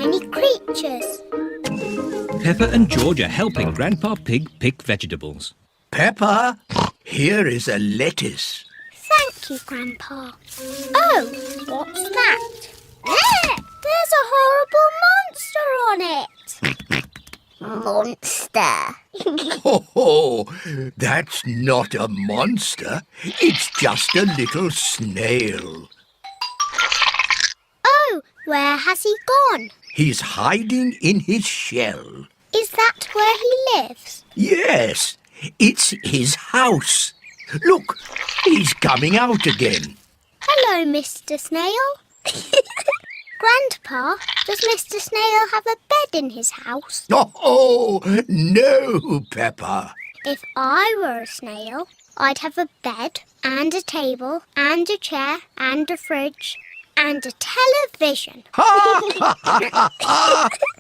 tiny creatures. Peppa and George are helping Grandpa Pig pick vegetables. Peppa, here is a lettuce. Thank you, Grandpa. Oh, what's that? There! There's a horrible monster on it. Monster. Oh, that's not a monster. It's just a little snail. Oh, where has he gone? He's hiding in his shell. Is that where he lives? Yes, it's his house. Look, he's coming out again. Hello, Mr. Snail. Grandpa, does Mr. Snail have a bed in his house? Oh, no, Peppa. If I were a snail, I'd have a bed and a table and a chair and a fridge and a television.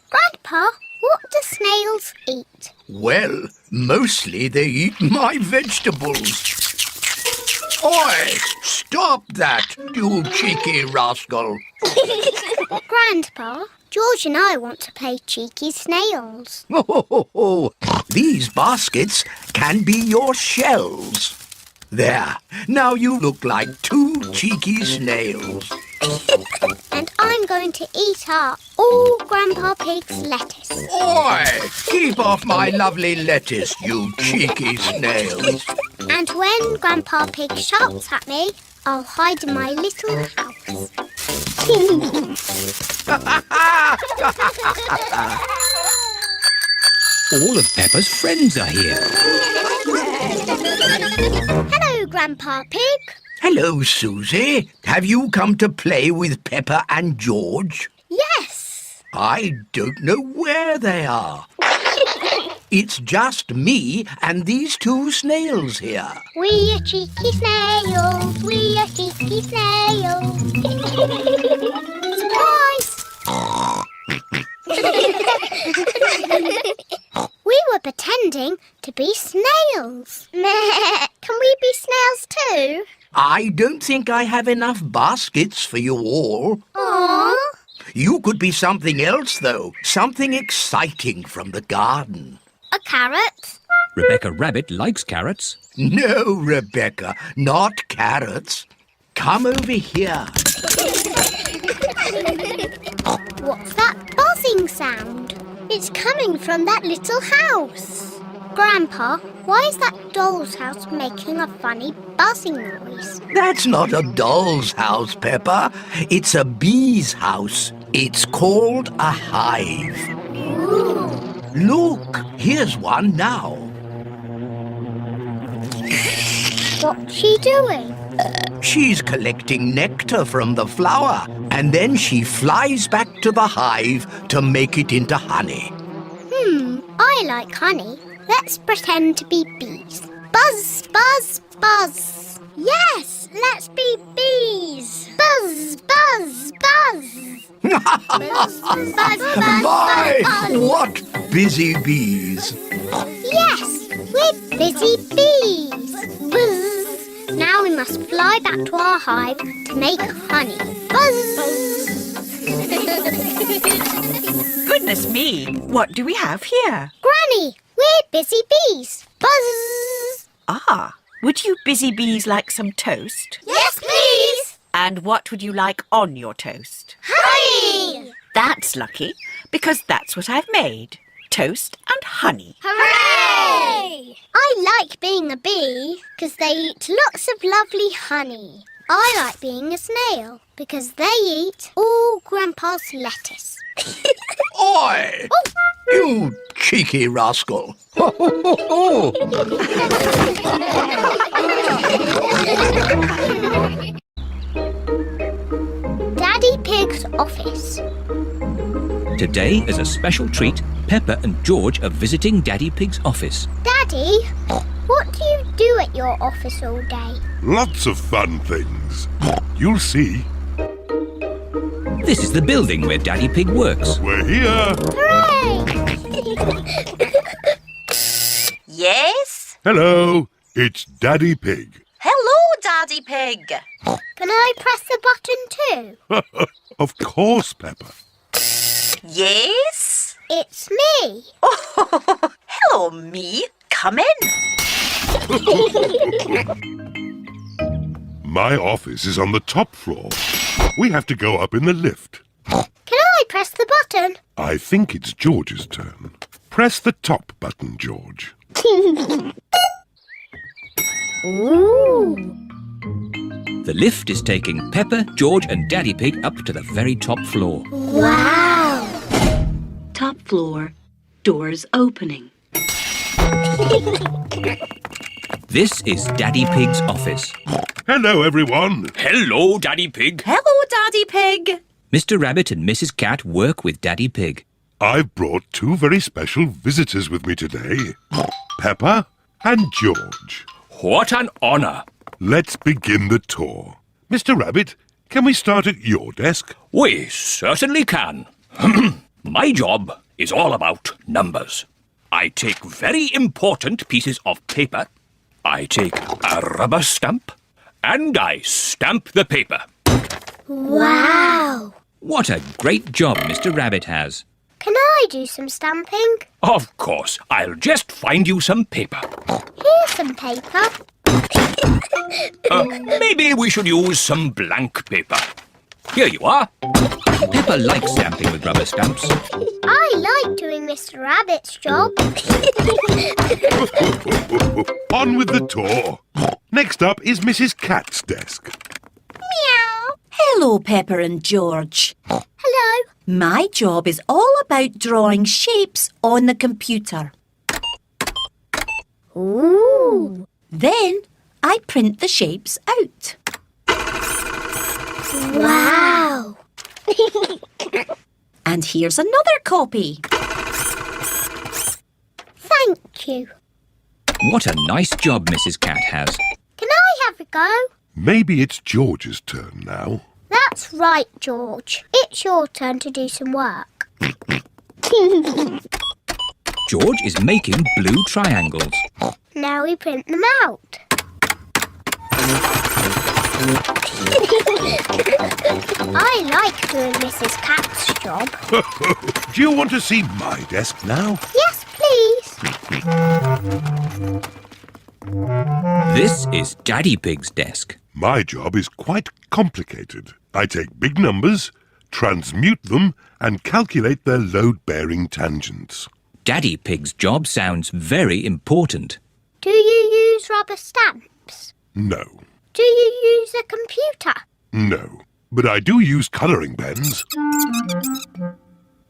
Grandpa, what do snails eat? Well, mostly they eat my vegetables. Oi! Stop that, you cheeky rascal. Grandpa, George and I want to play cheeky snails. These baskets can be your shells. There, now you look like two cheeky snails. And I'm going to eat up all Grandpa Pig's lettuce. Oi! Keep off my lovely lettuce, you cheeky snails. And when Grandpa Pig shouts at me, I'll hide in my little house. All of Peppa's friends are here. Hello, Grandpa Pig. Hello, Susie. Have you come to play with Peppa and George? Yes. I don't know where they are. It's just me and these two snails here. We are cheeky snails. We are cheeky snails. Surprise! We were pretending to be snails. Can we be snails too? I don't think I have enough baskets for you all. Aww. You could be something else, though. Something exciting from the garden. A carrot? Rebecca Rabbit likes carrots. No, Rebecca, not carrots. Come over here. What's that buzzing sound? It's coming from that little house. Grandpa, why is that doll's house making a funny buzzing noise? That's not a doll's house, Peppa. It's a bee's house. It's called a hive. Ooh. Look, here's one now. What's she doing? She's collecting nectar from the flower, and then she flies back to the hive to make it into honey. I like honey. Let's pretend to be bees. Buzz, buzz, buzz. Yes, let's be bees. Buzz, buzz, buzz. Buzz, buzz, buzz, My, buzz. what busy bees! Yes, we're busy bees. Buzz. Now we must fly back to our hive to make honey. Buzz. Goodness me, what do we have here? Granny, we're busy bees. Buzz. Ah, would you busy bees like some toast? Yes, please. And what would you like on your toast? Honey. That's lucky, because that's what I've made. Toast and honey. Hooray! I like being a bee because they eat lots of lovely honey. I like being a snail because they eat all Grandpa's lettuce. Oi! You cheeky rascal! Daddy Pig's office. Today, as a special treat, Peppa and George are visiting Daddy Pig's office. Daddy, what do you do at your office all day? Lots of fun things. You'll see. This is the building where Daddy Pig works. We're here. Hooray! Yes? Hello, it's Daddy Pig. Hello, Daddy Pig. Can I press the button too? Of course, Peppa. Yes? It's me. Oh, hello, me. Come in. My office is on the top floor. We have to go up in the lift. Can I press the button? I think it's George's turn. Press the top button, George. Ooh. The lift is taking Peppa, George and Daddy Pig up to the very top floor. Wow. Top floor, doors opening. This is Daddy Pig's office. Hello, everyone. Hello, Daddy Pig. Hello, Daddy Pig. Mr. Rabbit and Mrs. Cat work with Daddy Pig. I've brought two very special visitors with me today. Peppa and George. What an honour. Let's begin the tour. Mr. Rabbit, can we start at your desk? We certainly can. My job is all about numbers. I take very important pieces of paper. I take a rubber stamp and I stamp the paper. Wow. What a great job Mr. Rabbit has. Can I do some stamping? Of course, I'll just find you some paper. Here's some paper. Maybe we should use some blank paper. Here you are. Peppa likes stamping with rubber stamps. I like doing Mr. Rabbit's job. On with the tour. Next up is Mrs. Cat's desk. Meow. Hello, Pepper and George. Hello. My job is all about drawing shapes on the computer. Ooh. Then I print the shapes out. Wow. And here's another copy. Thank you. What a nice job Mrs. Cat has. Can I have a go? Maybe it's George's turn now. That's right, George. It's your turn to do some work. George is making blue triangles. Now we print them out. I like doing Mrs. Cat's job. Do you want to see my desk now? Yes, please. This is Daddy Pig's desk. My job is quite complicated. I take big numbers, transmute them, and calculate their load-bearing tangents. Daddy Pig's job sounds very important. Do you use rubber stamps? No, Do you use a computer? no. But I do use colouring pens.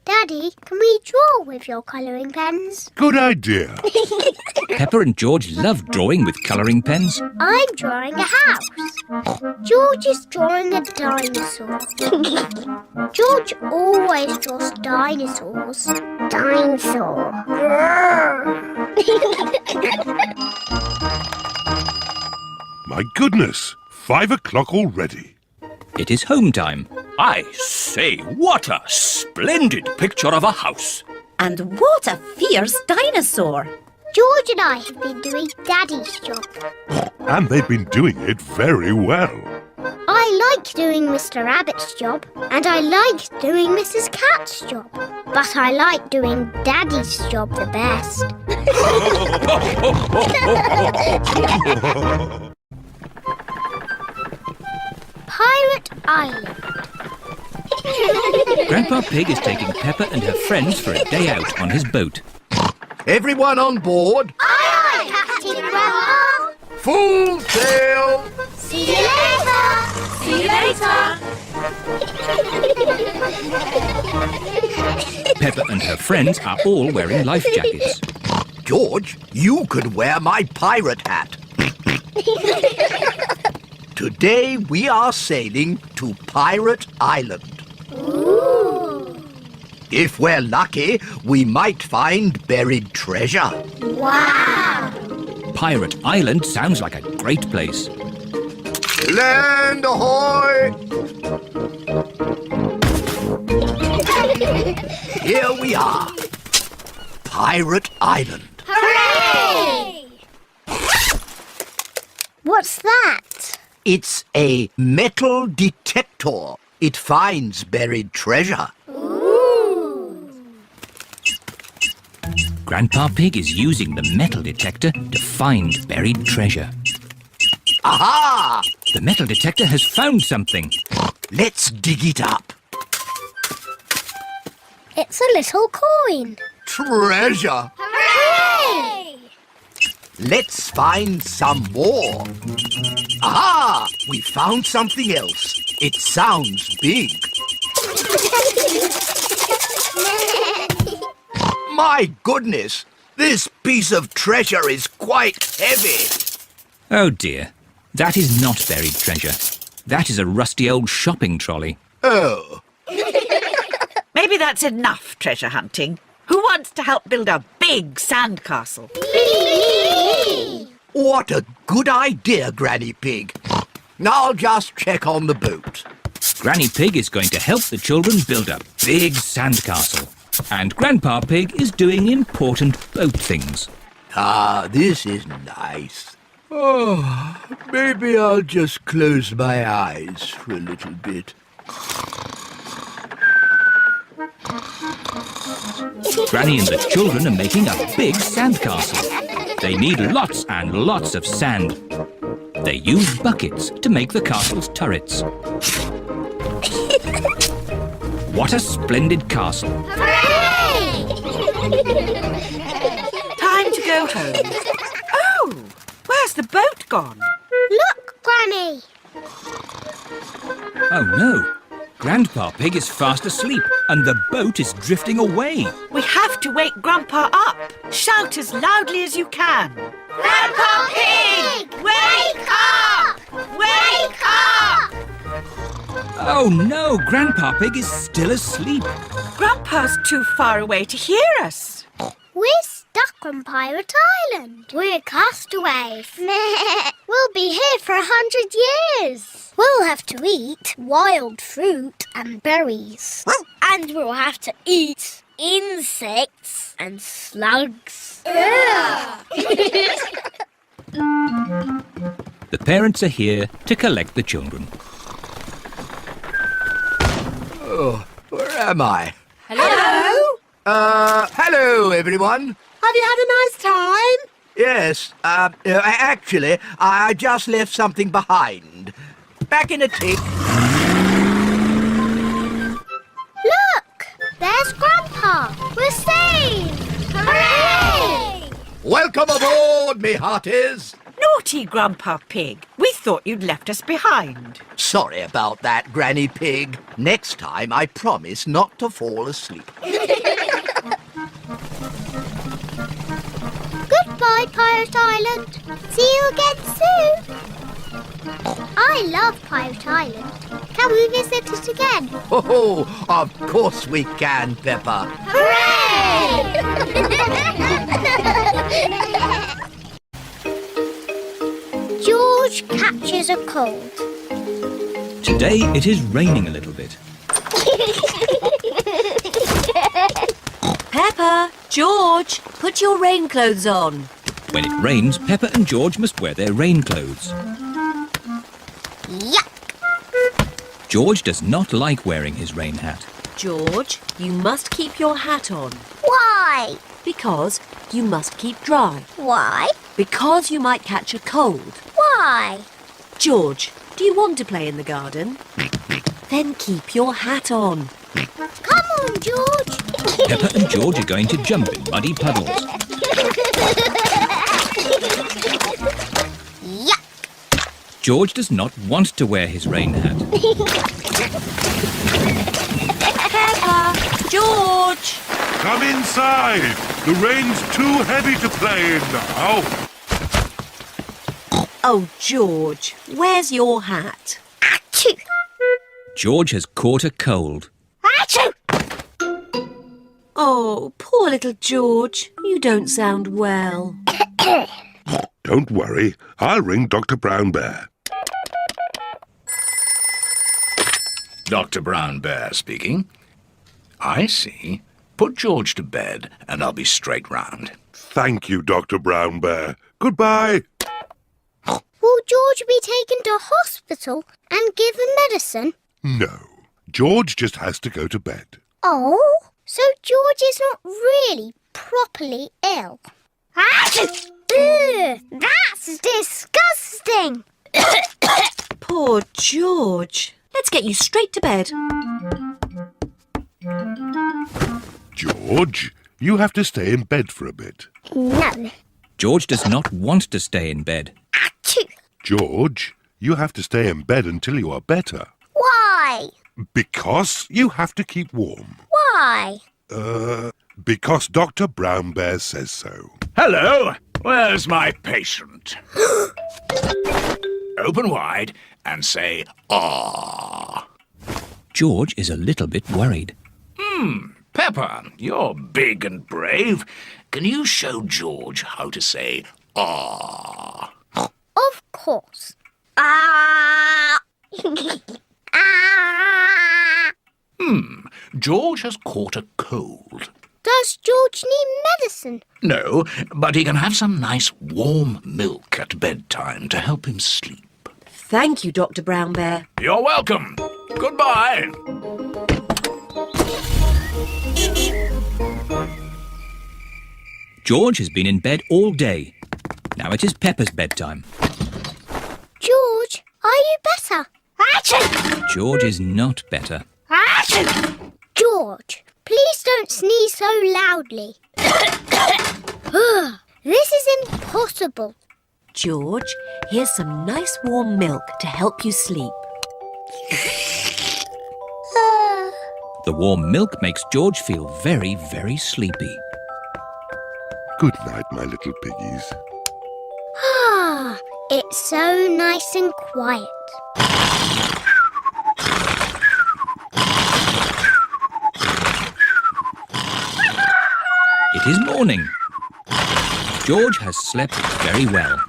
Daddy, can we draw with your colouring pens? Good idea. Peppa and George love drawing with colouring pens. I'm drawing a house. George is drawing a dinosaur. George always draws dinosaurs. Dinosaur. My goodness, 5 o'clock already. It is home time. I say, what a splendid picture of a house. And what a fierce dinosaur! George and I have been doing Daddy's job. And they've been doing it very well. I like doing Mr. Rabbit's job, and I like doing Mrs. Cat's job. But I like doing Daddy's job the best. Pirate Island. Grandpa Pig is taking Peppa and her friends for a day out on his boat. Everyone on board? Aye, Captain Grandpa. Full sail! See you later. See you later. Peppa and her friends are all wearing life jackets. George, you could wear my pirate hat. Today we are sailing to Pirate Island. Ooh. If we're lucky, we might find buried treasure. Wow. Pirate Island sounds like a great place. Land ahoy! Here we are. Pirate Island. Hooray! What's that? It's a metal detector. It finds buried treasure. Ooh. Grandpa Pig is using the metal detector to find buried treasure. Aha! The metal detector has found something. Let's dig it up. It's a little coin. Treasure! Hooray! Let's find some more. Aha! We found something else. It sounds big. My goodness! This piece of treasure is quite heavy. Oh dear, that is not buried treasure. That is a rusty old shopping trolley. Oh, Maybe that's enough treasure hunting. Who wants to help build a big sandcastle? what a good idea, Granny Pig. I'll just check on the boat. Granny Pig is going to help the children build a big sandcastle. And Grandpa Pig is doing important boat things. Ah, this is nice. Oh, maybe I'll just close my eyes for a little bit. Granny and the children are making a big sandcastle. They need lots and lots of sand. They use buckets to make the castle's turrets. What a splendid castle. Time to go home. Oh, where's the boat gone? Look, Granny. Oh no, Grandpa Pig is fast asleep and the boat is drifting away. We have to wake Grandpa up. Shout as loudly as you can. Grandpa Pig! Wake up! Wake up! Oh no, Grandpa Pig is still asleep. Grandpa's too far away to hear us. We're stuck on Pirate Island. We're castaways. We'll be here for 100 years. We'll have to eat wild fruit and berries. And we'll have to eat insects and slugs. The parents are here to collect the children. Oh, where am I? Hello? Hello, everyone. Have you had a nice time? Yes, actually, I just left something behind. Back in a tick. Look! There's Grandpa. We're saved! Hooray! Welcome aboard, me hearties. Naughty Grandpa Pig. We thought you'd left us behind. Sorry about that, Granny Pig. Next time, I promise not to fall asleep. Goodbye, Pirate Island. See you again soon. I love Pirate Island. Can we visit it again? Oh, of course we can, Peppa. Hooray! George catches a cold. Today it is raining a little bit. Peppa, George, put your rain clothes on. When it rains, Peppa and George must wear their rain clothes. Yuck! George does not like wearing his rain hat. George, you must keep your hat on. Why? Because you must keep dry. Why? Because you might catch a cold. Why? George, do you want to play in the garden? Then keep your hat on. Come on, George. Peppa and George are going to jump in muddy puddles. Yuck! George does not want to wear his rain hat. Peppa! George! Come inside. The rain's too heavy to play in now. Oh, George, where's your hat? Achoo! George has caught a cold. Achoo! Oh, poor little George. You don't sound well. Don't worry. I'll ring Dr. Brown Bear. Dr. Brown Bear speaking. I see. Put George to bed and I'll be straight round. Thank you, Dr. Brown Bear. Goodbye. Will George be taken to hospital and given medicine? No. George just has to go to bed. Oh, so George is not really properly ill. Ugh, that's disgusting. Poor George. Let's get you straight to bed. George, you have to stay in bed for a bit. No. George does not want to stay in bed. Achoo. George, you have to stay in bed until you are better. Why? Because you have to keep warm. Why? Because Dr. Brown Bear says so. Hello, where's my patient? Open wide and say, ah. George is a little bit worried. Peppa, you're big and brave. Can you show George how to say, ah? Of course. Ah. Ah. George has caught a cold. Does George need medicine? No, but he can have some nice warm milk at bedtime to help him sleep. Thank you, Dr. Brown Bear. You're welcome. Goodbye. George has been in bed all day. Now it is Peppa's bedtime. George, are you better? Achoo. George is not better. Achoo. George, please don't sneeze so loudly. This is impossible. George, here's some nice warm milk to help you sleep. The warm milk makes George feel very, very sleepy. Good night, my little piggies. Ah, it's so nice and quiet. It is morning. George has slept very well.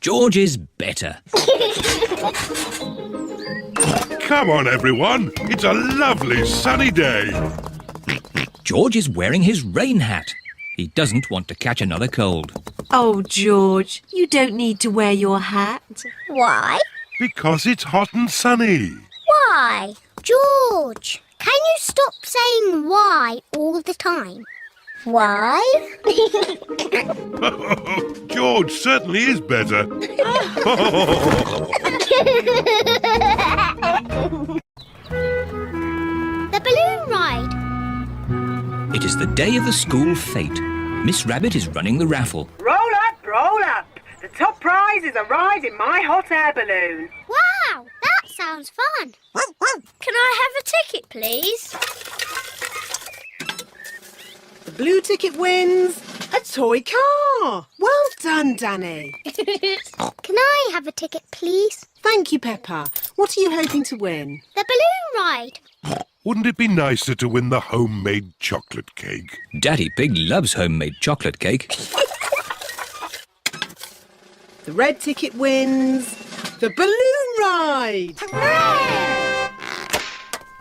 George is better. Come on, everyone. It's a lovely sunny day. George is wearing his rain hat. He doesn't want to catch another cold. Oh, George, you don't need to wear your hat. Why? Because it's hot and sunny. Why? George, can you stop saying why all the time? Why? George certainly is better. The balloon ride. It is the day of the school fete. Miss Rabbit is running the raffle. Roll up, roll up. The top prize is a ride in my hot air balloon. Wow, that sounds fun. Can I have a ticket, please? The blue ticket wins a toy car. Well done, Danny. Can I have a ticket, please? Thank you, Peppa. What are you hoping to win? The balloon ride. Wouldn't it be nicer to win the homemade chocolate cake? Daddy Pig loves homemade chocolate cake. The red ticket wins the balloon ride. Hooray!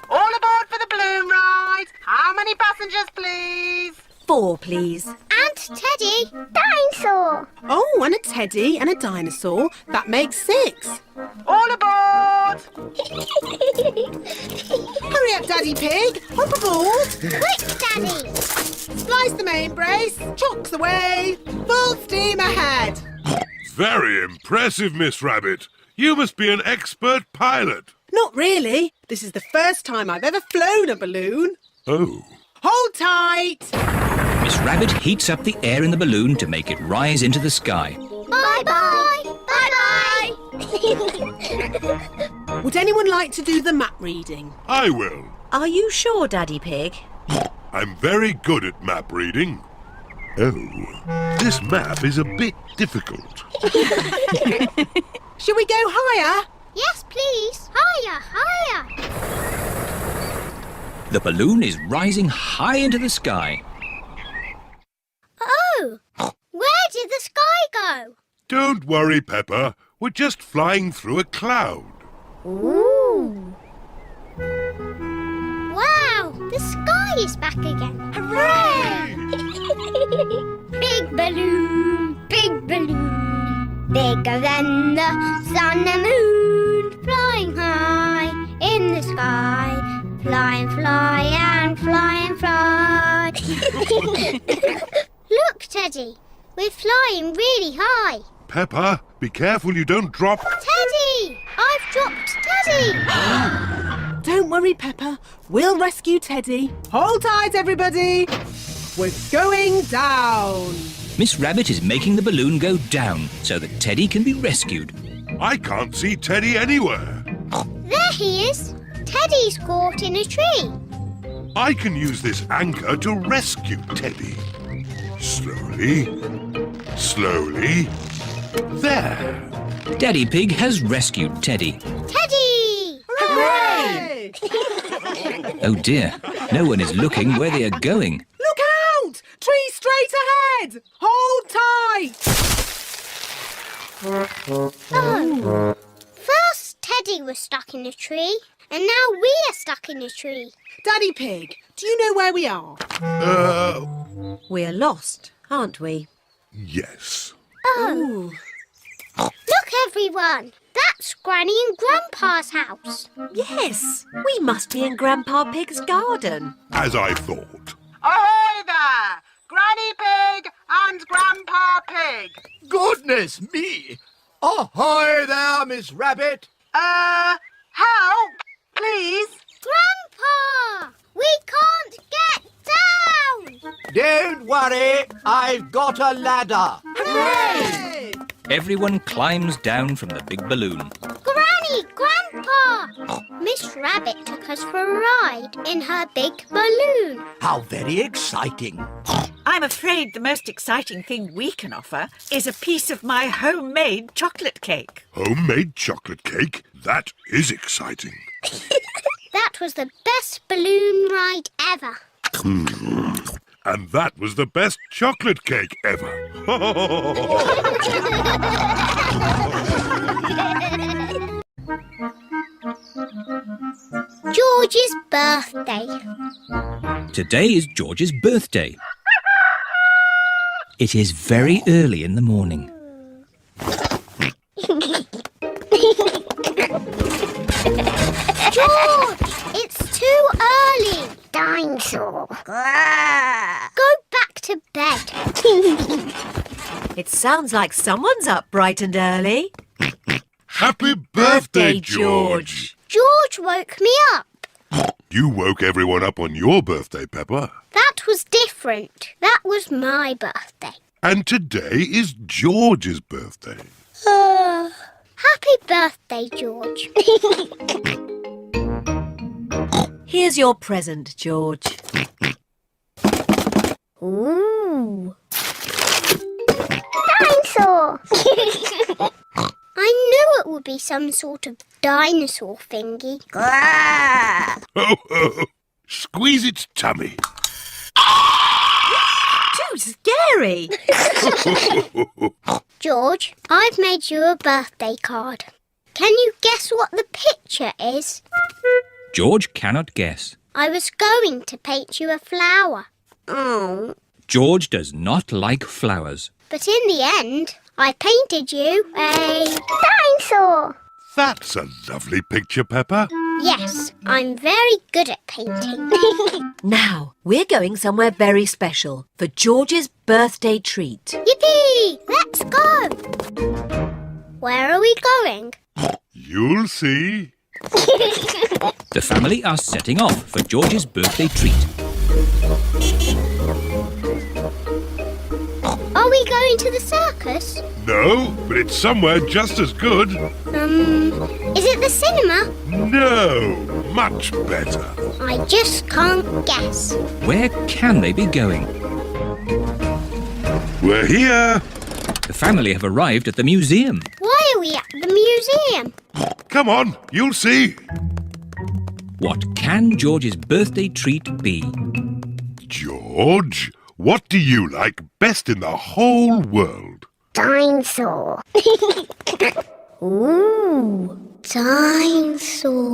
All aboard for the balloon ride. How many passengers, please? 4, please. And Teddy. Dinosaur. Oh, and a teddy and a dinosaur. That makes 6. All aboard! Hurry up, Daddy Pig. Hop aboard. Quick, Daddy. Slice the main brace. Chocks away. Full steam ahead. Very impressive, Miss Rabbit. You must be an expert pilot. Not really. This is the first time I've ever flown a balloon. Oh. Hold tight. Miss Rabbit heats up the air in the balloon to make it rise into the sky. Bye-bye. Bye-bye. Would anyone like to do the map reading? I will. Are you sure, Daddy Pig? I'm very good at map reading. Oh, this map is a bit difficult. Shall we go higher? Yes, please. Higher, higher. The balloon is rising high into the sky. Oh, where did the sky go? Don't worry, Peppa. We're just flying through a cloud. Ooh. Wow, the sky is back again. Hooray! Big balloon, bigger than the sun and moon, flying high in the sky. Fly and fly and fly and fly. Look, Teddy, we're flying really high. Peppa, be careful you don't drop... Teddy! I've dropped Teddy! Don't worry, Peppa. We'll rescue Teddy. Hold tight, everybody. We're going down. Miss Rabbit is making the balloon go down so that Teddy can be rescued. I can't see Teddy anywhere. There he is. Teddy's caught in a tree. I can use this anchor to rescue Teddy. Slowly. Slowly. There. Daddy Pig has rescued Teddy. Teddy! Hooray! Oh dear, no one is looking where they are going. Look out! Tree straight ahead! Hold tight! Oh. First Teddy was stuck in a tree, and now we're stuck in a tree. Daddy Pig, do you know where we are? We're lost, aren't we? Yes. Oh. Look, everyone. That's Granny and Grandpa's house. Yes, we must be in Grandpa Pig's garden. As I thought. Ahoy there! Granny Pig and Grandpa Pig. Goodness me! Ahoy there, Miss Rabbit! Help, please. Grandpa! We can't get down! Don't worry, I've got a ladder. Hooray! Everyone climbs down from the big balloon. Granny! Grandpa! Miss Rabbit took us for a ride in her big balloon. How very exciting. I'm afraid the most exciting thing we can offer is a piece of my homemade chocolate cake. Homemade chocolate cake? That is exciting. That was the best balloon ride ever. And that was the best chocolate cake ever. George's birthday. Today is George's birthday. It is very early in the morning. George! It's too early. Dinosaur. Go back to bed. It sounds like someone's up bright and early. Happy birthday, George! George woke me up. You woke everyone up on your birthday, Peppa. That was different. That was my birthday. And today is George's birthday. Happy birthday, George. Here's your present, George. Ooh. Dinosaur! I knew it would be some sort of dinosaur thingy. Ho, ho. Squeeze its tummy. Too scary. George, I've made you a birthday card. Can you guess what the picture is? George cannot guess. I was going to paint you a flower. Oh. George does not like flowers. But in the end, I painted you a dinosaur. That's a lovely picture, Peppa. Yes, I'm very good at painting. Now, we're going somewhere very special for George's birthday treat. Yippee! Let's go! Where are we going? You'll see. The family are setting off for George's birthday treat. Are we going to the circus? No, but it's somewhere just as good. Is it the cinema? No, much better. I just can't guess. Where can they be going? We're here. The family have arrived at the museum. Why are we at the museum? Come on, you'll see. What can George's birthday treat be? George, what do you like best in the whole world? Dinosaur. Ooh, dinosaur.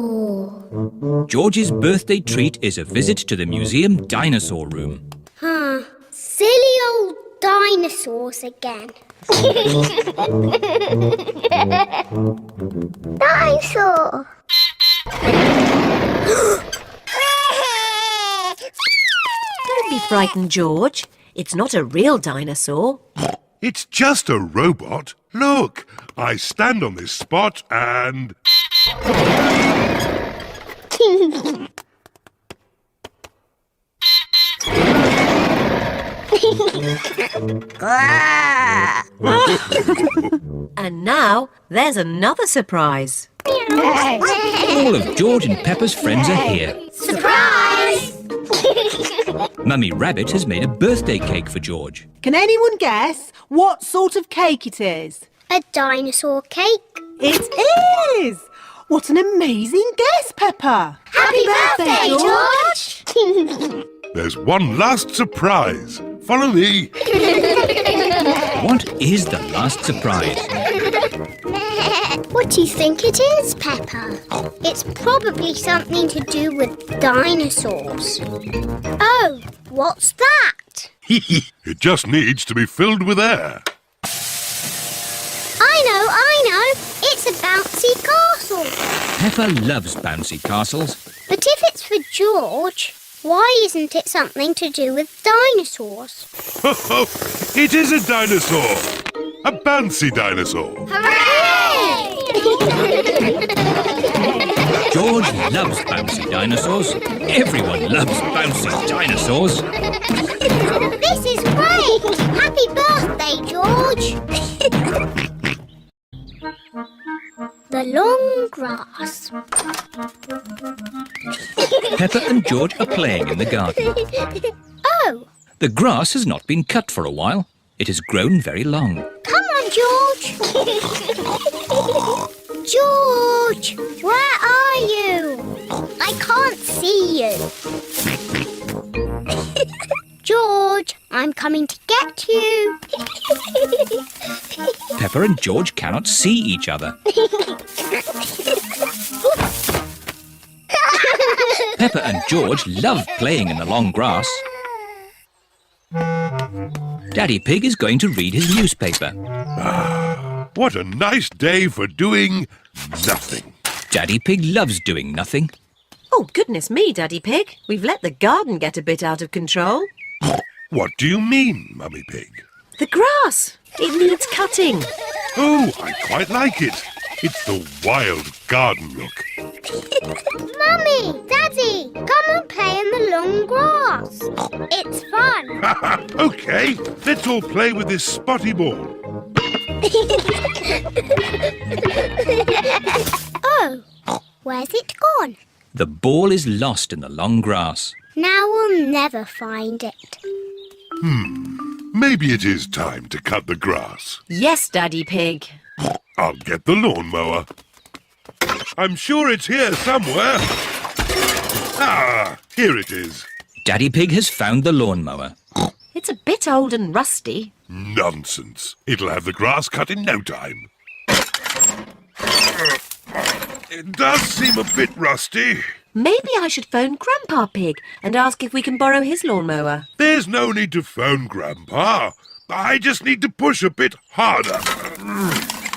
George's birthday treat is a visit to the museum dinosaur room. Silly old dinosaurs again. Dinosaur. Don't be frightened, George. It's not a real dinosaur. It's just a robot. Look, I stand on this spot and... And now there's another surprise. All of George and Peppa's friends are here. Surprise! Mummy Rabbit has made a birthday cake for George. Can anyone guess what sort of cake it is? A dinosaur cake. It is! What an amazing guess, Peppa! Happy birthday, George! There's one last surprise. Follow me. What is the last surprise? What do you think it is, Peppa? It's probably something to do with dinosaurs. Oh, what's that? It just needs to be filled with air. I know. It's a bouncy castle. Peppa loves bouncy castles. But if it's for George, why isn't it something to do with dinosaurs? It is a dinosaur. A bouncy dinosaur. Hooray! George loves bouncy dinosaurs. Everyone loves bouncy dinosaurs. This is great! Happy birthday, George! The long grass. Peppa and George are playing in the garden. Oh, The grass has not been cut for a while. It has grown very long. come on, George! George, where are you? I can't see you. George, I'm coming to get you. Peppa and George cannot see each other. Peppa and George love playing in the long grass. Daddy Pig is going to read his newspaper. What a nice day for doing nothing. Daddy Pig loves doing nothing. Oh, goodness me, Daddy Pig. We've let the garden get a bit out of control. What do you mean, Mummy Pig? The grass. It needs cutting. Oh, I quite like it. It's the wild garden look. Mummy, Daddy, come and play in the long grass. It's fun. OK, let's all play with this spotty ball. Oh, where's it gone? The ball is lost in the long grass. Now we'll never find it. Maybe it is time to cut the grass. Yes, Daddy Pig. I'll get the lawnmower. I'm sure it's here somewhere. Ah, here it is. Daddy Pig has found the lawnmower. It's a bit old and rusty. Nonsense. It'll have the grass cut in no time. It does seem a bit rusty. Maybe I should phone Grandpa Pig and ask if we can borrow his lawnmower. There's no need to phone Grandpa. I just need to push a bit harder.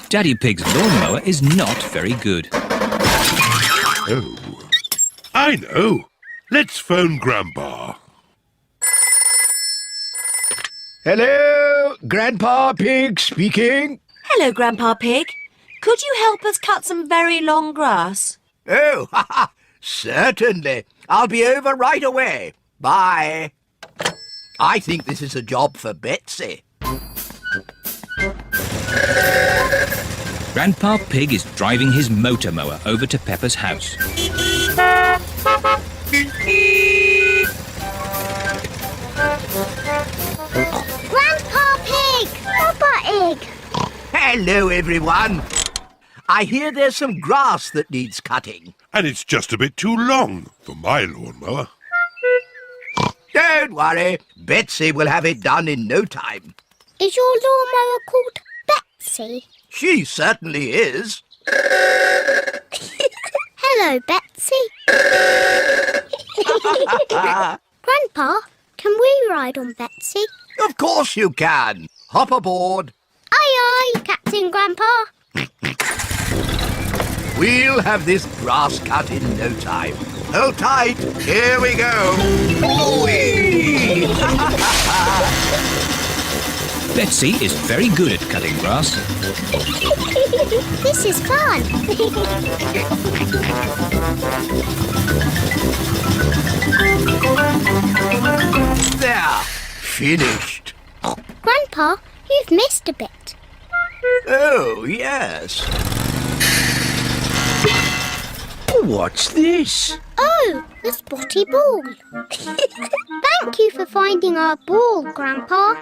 Daddy Pig's lawnmower is not very good. Oh, I know. Let's phone Grandpa. Hello, Grandpa Pig speaking. Hello, Grandpa Pig. Could you help us cut some very long grass? Oh, certainly. I'll be over right away. Bye. I think this is a job for Betsy. Grandpa Pig is driving his motor mower over to Peppa's house. Grandpa Pig! Peppa Egg! Hello, everyone. I hear there's some grass that needs cutting. And it's just a bit too long for my lawnmower. Don't worry. Betsy will have it done in no time. Is your lawnmower called Betsy? She certainly is. Hello, Betsy. Grandpa, can we ride on Betsy? Of course you can. Hop aboard. Aye, aye, Captain Grandpa. We'll have this grass cut in no time. Hold tight. Here we go. Whee! Betsy is very good at cutting grass. This is fun. There. Finished. Grandpa, you've missed a bit. Oh, yes. What's this? Oh, the spotty ball. Thank you for finding our ball, Grandpa.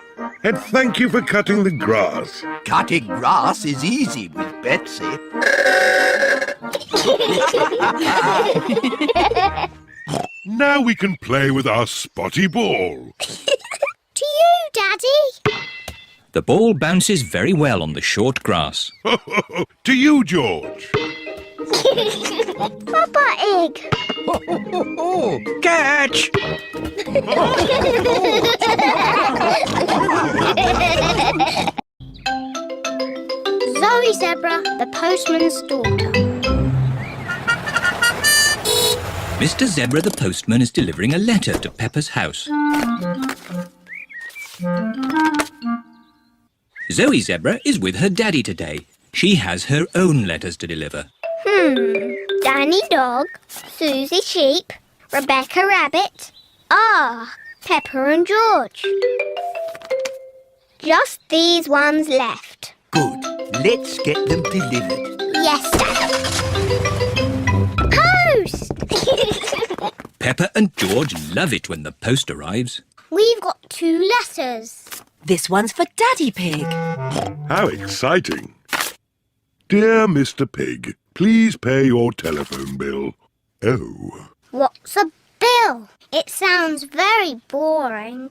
And thank you for cutting the grass. Cutting grass is easy with Betsy. Now we can play with our spotty ball. To you, Daddy. The ball bounces very well on the short grass. To you, George. Papa Egg. Catch! Zoe Zebra, the postman's daughter. Mr. Zebra the postman is delivering a letter to Peppa's house. Zoe Zebra is with her daddy today. She has her own letters to deliver. Danny Dog, Susie Sheep, Rebecca Rabbit. Ah, Peppa and George. Just these ones left. Good. Let's get them delivered. Yes, Dad. Post! Peppa and George love it when the post arrives. We've got 2 letters. This one's for Daddy Pig. How exciting. Dear Mr. Pig, please pay your telephone bill. Oh. What's a bill? It sounds very boring.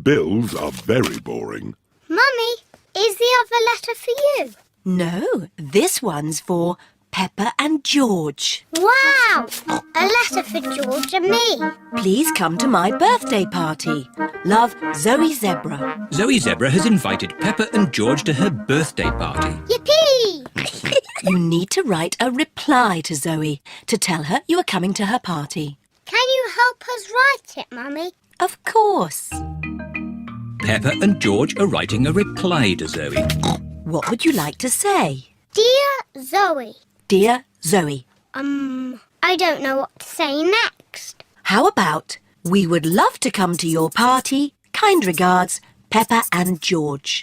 Bills are very boring. Mummy, is the other letter for you? No, this one's for Peppa and George. Wow! A letter for George and me. Please come to my birthday party. Love, Zoe Zebra. Zoe Zebra has invited Peppa and George to her birthday party. Yippee! You need to write a reply to Zoe to tell her you are coming to her party. Can you help us write it, Mummy? Of course. Peppa and George are writing a reply to Zoe. What would you like to say? Dear Zoe. Dear Zoe. I don't know what to say next. How about, we would love to come to your party. Kind regards, Peppa and George.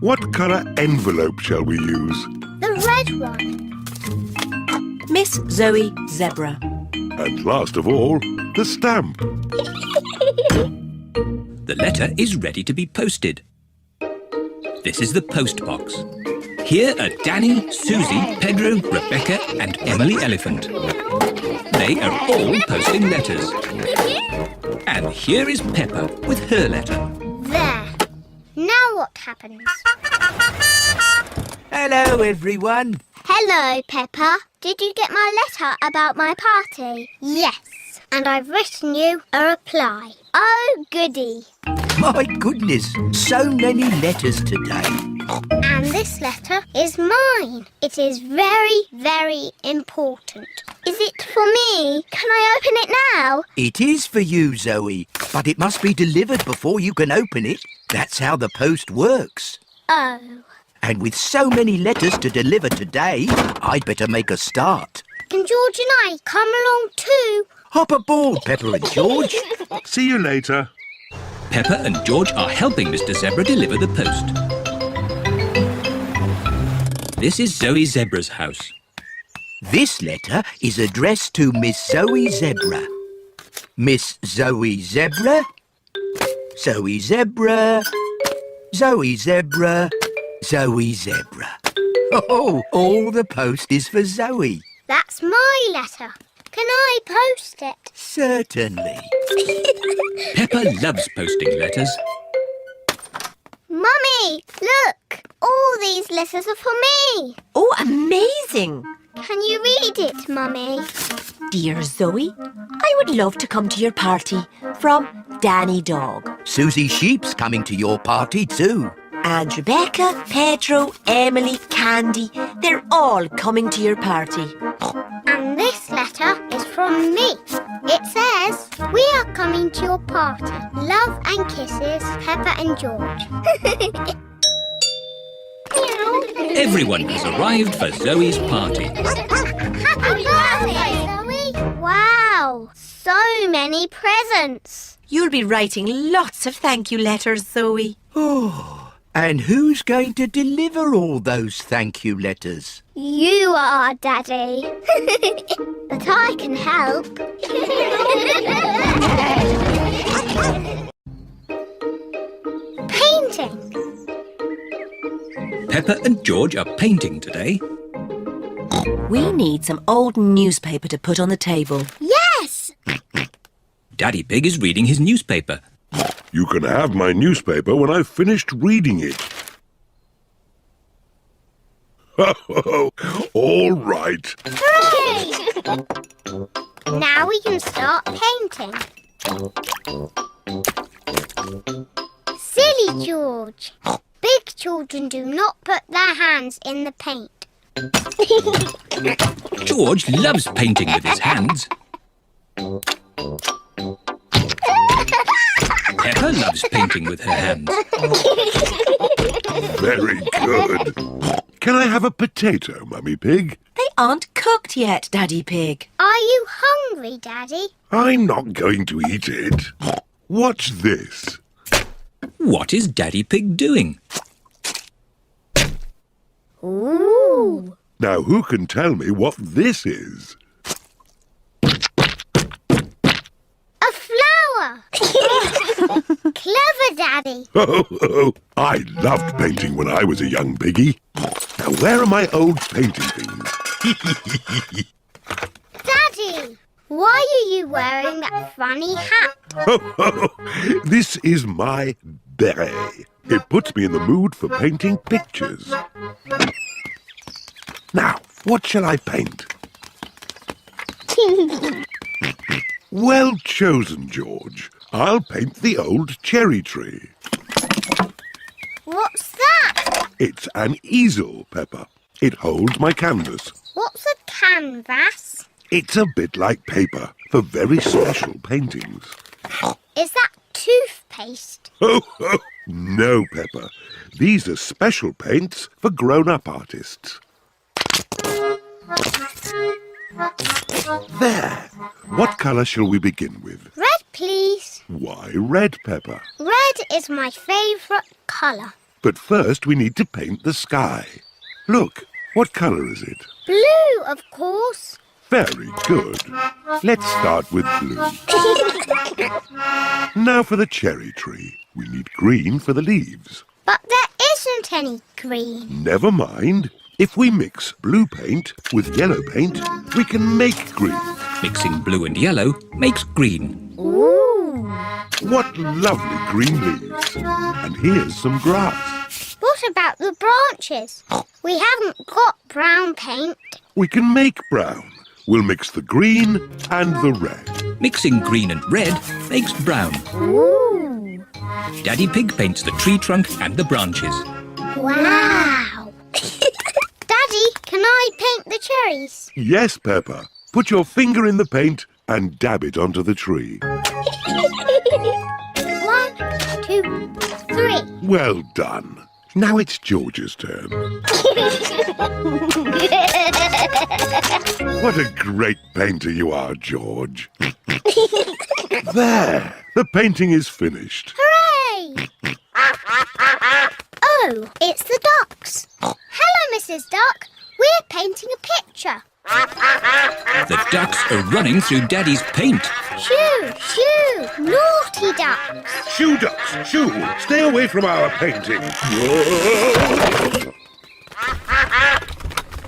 What colour envelope shall we use? The red one. Miss Zoe Zebra. And last of all, the stamp. The letter is ready to be posted. This is the post box. Here are Danny, Susie, Pedro, Rebecca and Emily Elephant. They are all posting letters. And here is Peppa with her letter. There. Now what happens? Hello, everyone. Hello, Peppa. Did you get my letter about my party? Yes. And I've written you a reply. Oh, goody. My goodness, so many letters today. And this letter is mine. It is very, very important. Is it for me? Can I open it now? It is for you, Zoe, but it must be delivered before you can open it. That's how the post works. Oh. And with so many letters to deliver today, I'd better make a start. Can George and I come along too? Hop aboard, Peppa and George. See you later. Peppa and George are helping Mr. Zebra deliver the post. This is Zoe Zebra's house. This letter is addressed to Miss Zoe Zebra. Miss Zoe Zebra, Zoe Zebra, Zoe Zebra, Zoe Zebra. Oh, all the post is for Zoe. That's my letter. Can I post it? Certainly. Peppa loves posting letters. Mummy, look! All these letters are for me. Oh, amazing! Can you read it, Mummy? Dear Zoe, I would love to come to your party. From Danny Dog. Susie Sheep's coming to your party too. And Rebecca, Pedro, Emily, Candy, they're all coming to your party. And this letter is from me. It says, "We are coming to your party. Love and kisses, Peppa and George." Everyone has arrived for Zoe's party. Happy birthday, Zoe! Wow, so many presents. You'll be writing lots of thank you letters, Zoe. Oh, and who's going to deliver all those thank you letters? You are, Daddy. But I can help. Painting. Peppa and George are painting today. We need some old newspaper to put on the table. Yes! Daddy Pig is reading his newspaper. You can have my newspaper when I've finished reading it. All right. Hooray! Now we can start painting. Silly George. Big children do not put their hands in the paint. George loves painting with his hands. Peppa loves painting with her hands. Very good. Can I have a potato, Mummy Pig? They aren't cooked yet, Daddy Pig. Are you hungry, Daddy? I'm not going to eat it. What's this? What is Daddy Pig doing? Ooh. Now, who can tell me what this is? A flower. Clever, Daddy. Oh, I loved painting when I was a young piggy. Now, where are my old painting things? Daddy, why are you wearing that funny hat? This is my beret. It puts me in the mood for painting pictures. Now, what shall I paint? Well chosen, George. I'll paint the old cherry tree. What's that? It's an easel, Peppa. It holds my canvas. What's a canvas? It's a bit like paper for very special paintings. Is that toothpaste? Oh, no, Peppa. These are special paints for grown-up artists. There. What colour shall we begin with? Red, please. Why red, Peppa? Red is my favourite colour. But first we need to paint the sky. Look, what colour is it? Blue, of course. Very good. Let's start with blue. Now for the cherry tree. We need green for the leaves. But there isn't any green. Never mind. If we mix blue paint with yellow paint, we can make green. Mixing blue and yellow makes green. Ooh. What lovely green leaves. And here's some grass. What about the branches? We haven't got brown paint. We can make brown. We'll mix the green and the red. Mixing green and red makes brown. Ooh. Daddy Pig paints the tree trunk and the branches. Wow. Daddy, can I paint the cherries? Yes, Peppa. Put your finger in the paint and dab it onto the tree. 1, 2, 3. Well done. Now it's George's turn. What a great painter you are, George. There. The painting is finished. Hooray! Oh, it's the ducks. Hello, Mrs. Duck. We're painting a picture. The ducks are running through Daddy's paint. Shoo, shoo, naughty ducks. Shoo, ducks, shoo. Stay away from our painting.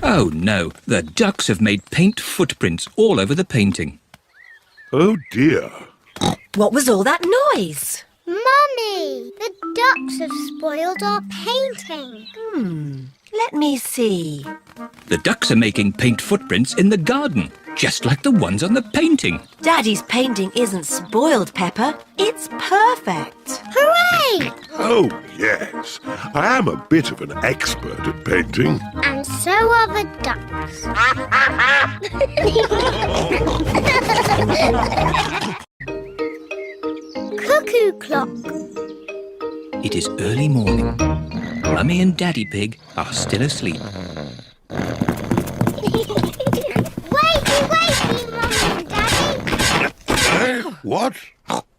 Oh no, the ducks have made paint footprints all over the painting. Oh, dear. What was all that noise? Mummy, the ducks have spoiled our painting. Let me see. The ducks are making paint footprints in the garden, just like the ones on the painting. Daddy's painting isn't spoiled, Peppa. It's perfect. Hooray! Oh, yes. I am a bit of an expert at painting. And And so are the ducks. Cuckoo clock. It is early morning. Mummy and Daddy Pig are still asleep. Wakey, Mummy and Daddy. What?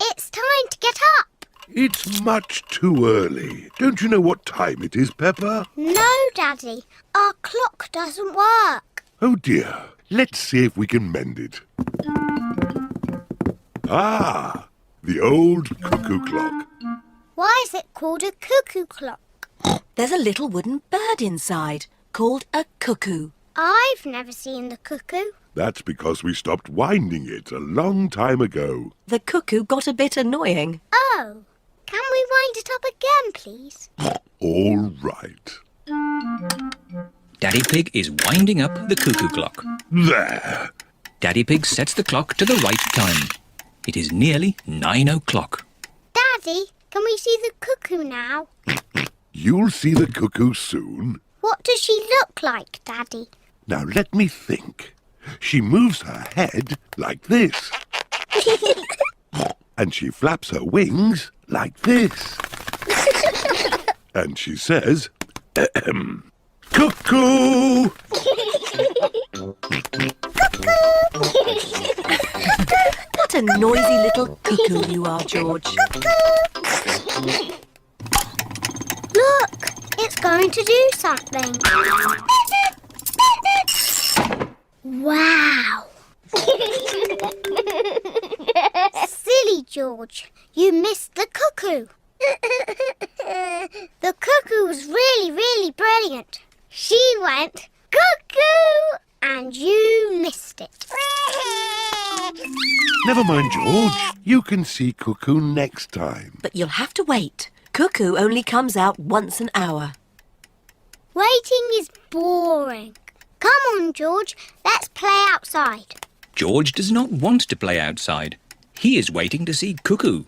It's time to get up. It's much too early. Don't you know what time it is, Peppa? No, Daddy. Our clock doesn't work. Oh dear. Let's see if we can mend it. Ah, the old cuckoo clock. Why is it called a cuckoo clock? There's a little wooden bird inside called a cuckoo. I've never seen the cuckoo. That's because we stopped winding it a long time ago. The cuckoo got a bit annoying. Oh, can we wind it up again, please? All right. Daddy Pig is winding up the cuckoo clock. There. Daddy Pig sets the clock to the right time. It is nearly 9 o'clock. Daddy, can we see the cuckoo now? You'll see the cuckoo soon. What does she look like, Daddy? Now let me think. She moves her head like this. And she flaps her wings like this. And she says, cuckoo! What a noisy little cuckoo you are, George. Look, it's going to do something. Wow! Silly George, you missed the cuckoo. The cuckoo was really brilliant. She went cuckoo and you missed it. Never mind, George. You can see cuckoo next time. But you'll have to wait. Cuckoo only comes out once an hour. Waiting is boring. Come on, George, let's play outside. George does not want to play outside. He is waiting to see Cuckoo.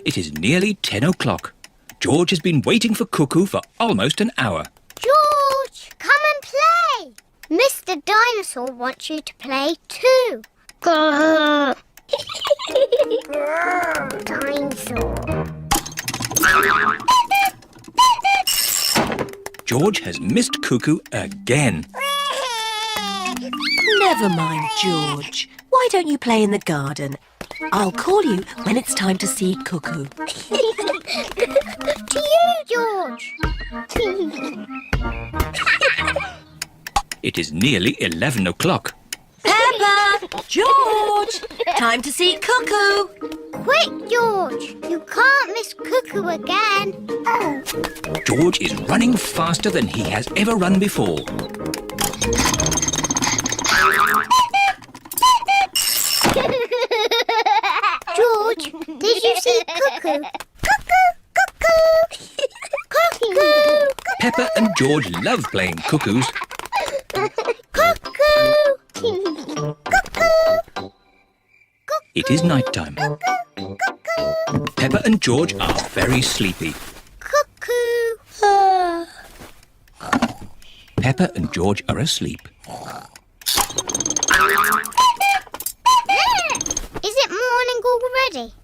It is nearly 10 o'clock. George has been waiting for Cuckoo for almost an hour. George, come and play. Mr. Dinosaur wants you to play too. Grrr. Grrr, dinosaur. George has missed Cuckoo again. Never mind, George. Why don't you play in the garden? I'll call you when it's time to see Cuckoo. To you, George. It is nearly 11 o'clock. Peppa! George! Time to see Cuckoo! Quick, George. You can't miss Cuckoo again. George is running faster than he has ever run before. George, did you see Cuckoo? Cuckoo, cuckoo. Cuckoo. Peppa and George love playing cuckoos. Cuckoo. It is night time. Peppa and George are very sleepy. Cuckoo. Peppa and George are asleep. Is it morning already?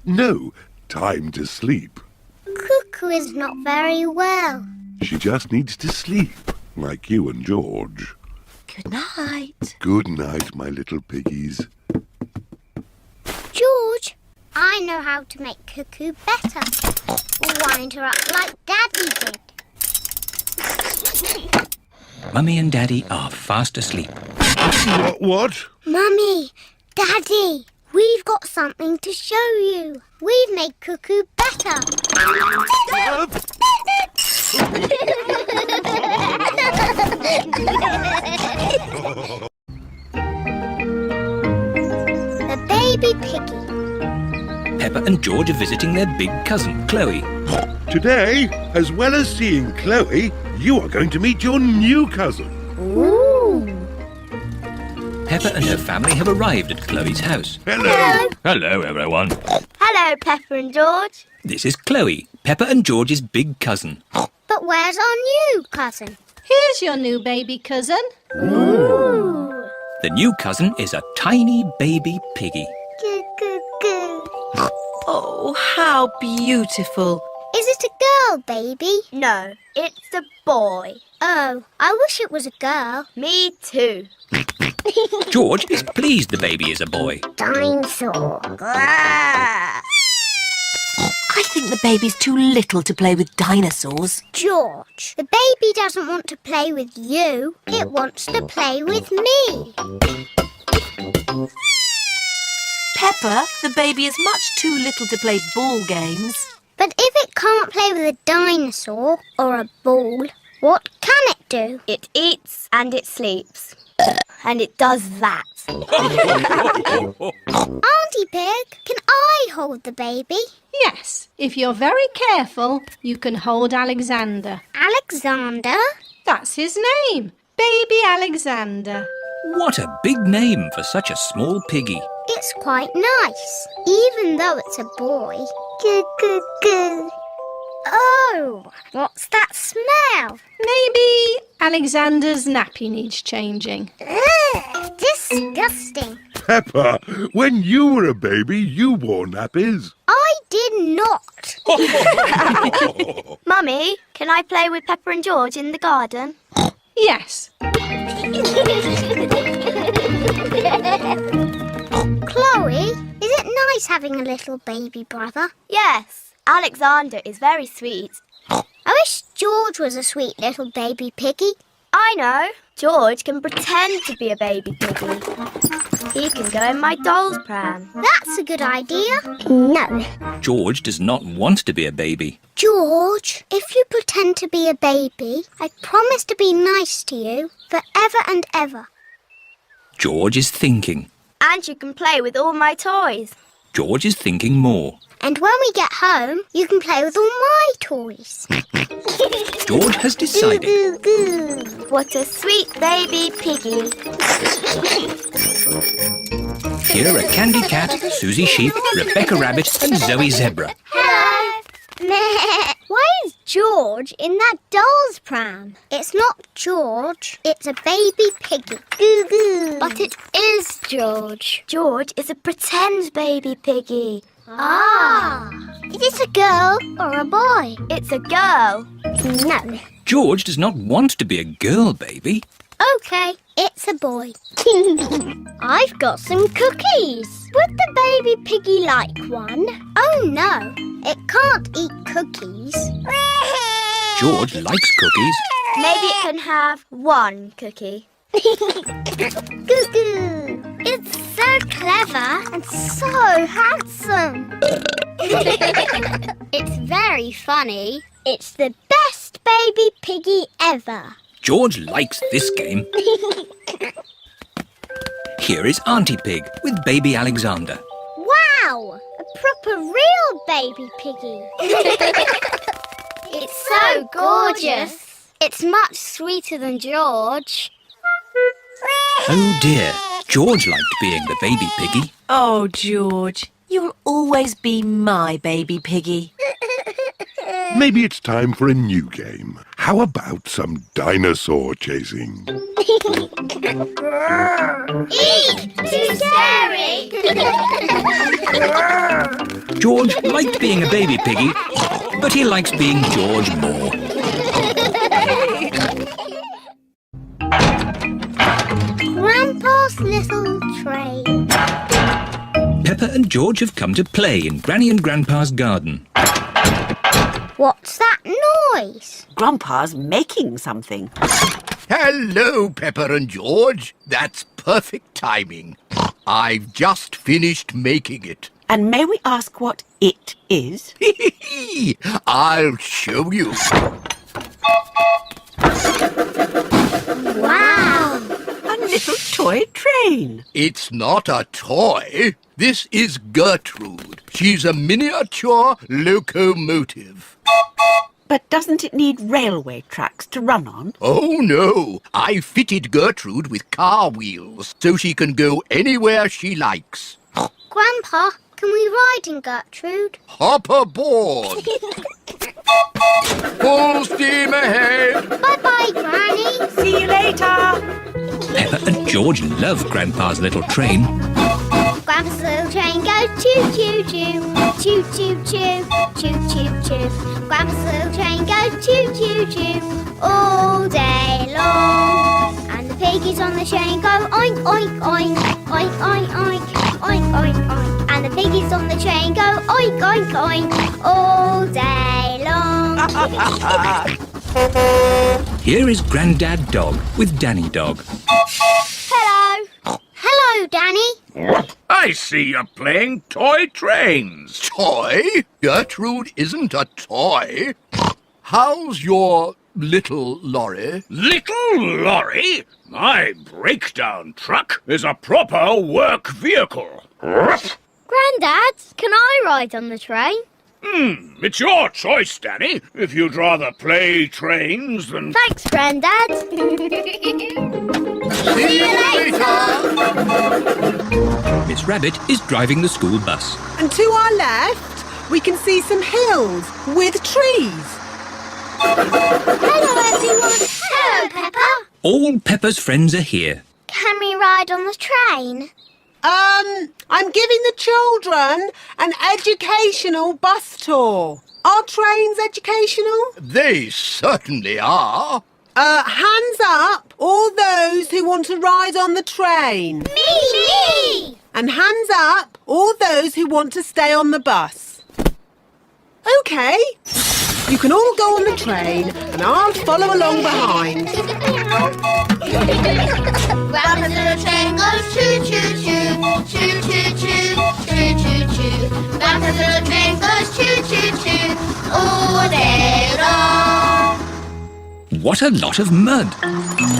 No. Time to sleep. Cuckoo is not very well. She just needs to sleep, like you and George. Good night. Good night, my little piggies. George, I know how to make Cuckoo better. Wind her up like Daddy did. Mummy and Daddy are fast asleep. What? Mummy, Daddy, we've got something to show you. We've made Cuckoo better. The baby piggy. Peppa and George are visiting their big cousin, Chloe. Today, as well as seeing Chloe, you are going to meet your new cousin. Ooh. Peppa and her family have arrived at Chloe's house. Hello. Hello, everyone. Hello, Peppa and George. This is Chloe, Peppa and George's big cousin. But where's our new cousin? Here's your new baby cousin. Ooh. The new cousin is a tiny baby piggy. Goo, goo, goo. Oh, how beautiful. Is it a girl baby? No, it's a boy. Oh, I wish it was a girl. Me too. George is pleased the baby is a boy. Dinosaur. I think the baby's too little to play with dinosaurs. George, the baby doesn't want to play with you. It wants to play with me. Peppa, the baby is much too little to play ball games. But if it can't play with a dinosaur or a ball, what can it do? It eats and it sleeps. And it does that. Auntie Pig, can I hold the baby? Yes, if you're very careful, you can hold Alexander. Alexander? That's his name, Baby Alexander. What a big name for such a small piggy. It's quite nice, even though it's a boy. Goo, goo, goo. Oh, what's that smell? Maybe Alexander's nappy needs changing. Ugh, disgusting. Peppa, when you were a baby, you wore nappies. I did not. Mummy, can I play with Peppa and George in the garden? Yes. Chloe, is it nice having a little baby brother? Yes, Alexander is very sweet. I wish George was a sweet little baby piggy. I know. George can pretend to be a baby piggy. He can go in my doll's pram. That's a good idea. No. George does not want to be a baby. George, if you pretend to be a baby, I promise to be nice to you forever and ever. George is thinking. And you can play with all my toys. George is thinking more. And when we get home, you can play with all my toys. George has decided. Goo, goo, goo. What a sweet baby piggy. Here are Candy Cat, Susie Sheep, Rebecca Rabbit and Zoe Zebra. Hello. Meh. Why is George in that doll's pram? It's not George, it's a baby piggy. Goo goo. But it is George. George is a pretend baby piggy. Ah. Is it a girl or a boy? It's a girl. No. George does not want to be a girl baby. Okay, it's a boy. I've got some cookies. Would the baby piggy like one? Oh no, it can't eat cookies. George likes cookies. Maybe it can have one cookie. Goo goo. It's so clever and so handsome. It's very funny. It's the best baby piggy ever. George likes this game. Here is Auntie Pig with baby Alexander. Wow, a proper real baby piggy. It's so gorgeous. It's much sweeter than George. Oh dear, George liked being the baby piggy. Oh, George, you'll always be my baby piggy. Maybe it's time for a new game. How about some dinosaur chasing? Eek! Too scary! George liked being a baby piggy, but he likes being George more. Grandpa's little train. Peppa and George have come to play in Granny and Grandpa's garden. What's that noise? Grandpa's making something. Hello, Peppa and George. That's perfect timing. I've just finished making it. And may we ask what it is? I'll show you. Wow! A little toy train. It's not a toy. This is Gertrude. She's a miniature locomotive. But doesn't it need railway tracks to run on? Oh, no. I fitted Gertrude with car wheels so she can go anywhere she likes. Grandpa, can we ride in Gertrude? Hop aboard. Full steam ahead. Bye-bye, Granny. See you later. Peppa and George love Grandpa's little train. Grandpa's little train goes choo-choo-choo, choo-choo-choo, choo-choo-choo. Grandpa's little train goes choo-choo-choo all day long. And the piggies on the train go oink, oink, oink, oink, oink, oink, oink, oink, oink. And the piggies on the train go oink, oink, oink all day long. Here is Grandad Dog with Danny Dog. Hello. Hello, Danny. I see you're playing toy trains. Toy? Gertrude isn't a toy. How's your little lorry? Little lorry? My breakdown truck is a proper work vehicle. Grandad, can I ride on the train? It's your choice, Danny. If you'd rather play trains than... Thanks, Grandad. See you later. Miss Rabbit is driving the school bus. And to our left, we can see some hills with trees. Hello, everyone. Hello, Peppa. All Peppa's friends are here. Can we ride on the train? I'm giving the children an educational bus tour. Are trains educational? They certainly are. Hands up, all those who want to ride on the train. Me! And hands up, all those who want to stay on the bus. OK. You can all go on the train and I'll follow along behind. Grandpa's little train goes choo-choo-choo, choo-choo-choo, choo-choo-choo. Grandpa's little train goes choo-choo-choo all day long. What a lot of mud.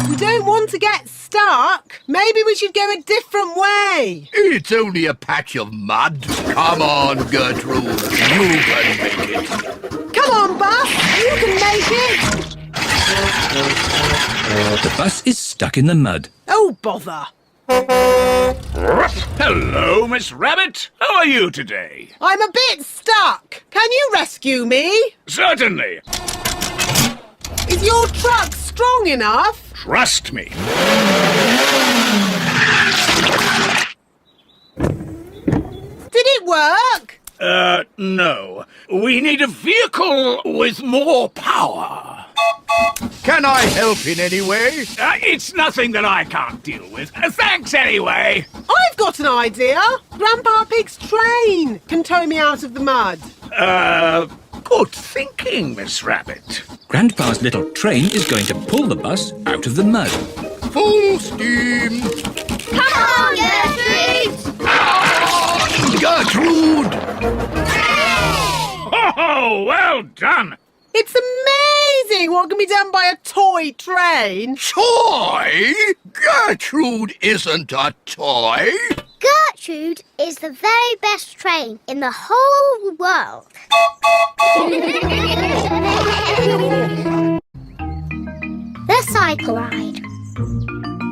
We don't want to get stuck. Maybe we should go a different way. It's only a patch of mud. Come on, Gertrude. You can make it. Come on, bus. You can make it. The bus is stuck in the mud. Oh, bother. Hello, Miss Rabbit. How are you today? I'm a bit stuck. Can you rescue me? Certainly. Is your truck strong enough? Trust me. Did it work? No. We need a vehicle with more power. Can I help in any way? It's nothing that I can't deal with. Thanks anyway. I've got an idea. Grandpa Pig's train can tow me out of the mud. Good thinking, Miss Rabbit. Grandpa's little train is going to pull the bus out of the mud. Full steam. Come on, Gertrude! Gertrude! Oh, well done. It's amazing what can be done by a toy train. Toy? Gertrude isn't a toy. Gertrude is the very best train in the whole world. The cycle ride.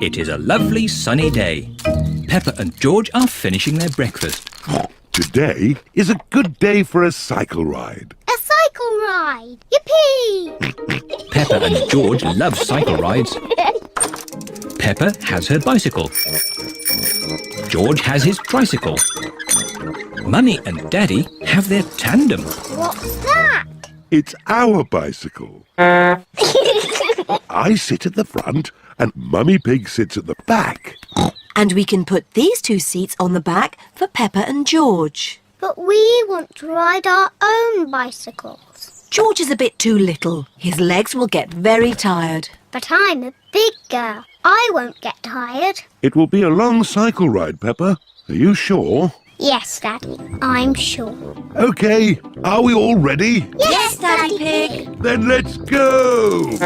It is a lovely sunny day. Peppa and George are finishing their breakfast. Today is a good day for a cycle ride. A cycle ride. Yippee! Peppa and George love cycle rides. Peppa has her bicycle. George has his tricycle. Mummy and Daddy have their tandem. What's that? It's our bicycle. I sit at the front and Mummy Pig sits at the back. And we can put these two seats on the back for Peppa and George. But we want to ride our own bicycles. George is a bit too little. His legs will get very tired. But I'm a big girl. I won't get tired. It will be a long cycle ride, Peppa. Are you sure? Yes, Daddy, I'm sure. OK, are we all ready? Yes, Daddy Pig. Then let's go! Whee!